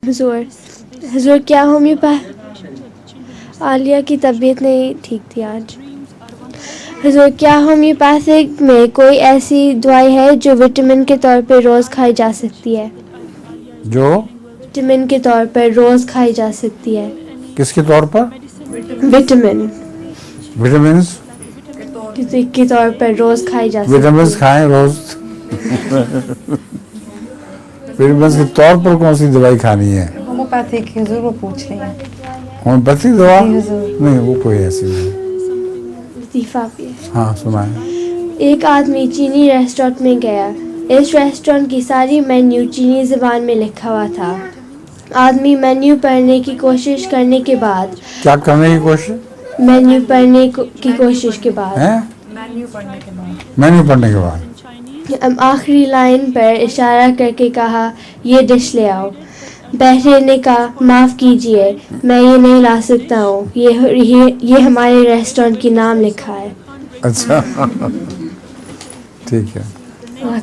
حضور کیا عالیہ کی طبیعت نہیں ٹھیک تھی آج. حضور کیا ہومیوپیتھک میں کوئی ایسی دوائی ہے جو وٹامن کے طور پر روز کھائی جا سکتی ہے؟ جو وٹامن کے طور پر روز کھائی جا سکتی ہے. کس کے طور پر؟ وٹامن وٹامنس کے طور پر روز کھائی جا سکتی وٹامنس ہے. کھائیں روز. وٹامنس کے طور پر کون سی دوائی کھانی ہے؟ ہومیوپیتھک حضور وہ پوچھ رہی ہیں. ہومیوپیتھک دوا؟ جی حضور. نہیں وہ کوئی ایسی نہیں. لطیفہ بھی ہے. ہاں سنائیں. ایک آدمی چینی ریسٹورینٹ میں گیا. اس ریسٹورینٹ کی ساری مینیو چینی زبان میں لکھا ہوا تھا. آدمی مینیو پڑھنے کی کوشش کرنے کے بعد کیا کرنے کی کوشش؟ مینیو پڑھنے کی کوشش کے بعد مینیو پڑھنے کے بعد مینیو پڑھنے کے بعد آخری لائن پر اشارہ کر کے کہا یہ ڈش لے آؤ. بہرے نے کہا معاف کیجیے میں یہ نہیں لا سکتا ہوں. یہ ہمارے ریسٹورینٹ کی نام لکھا ہے. اچھا ٹھیک ہے. اللہ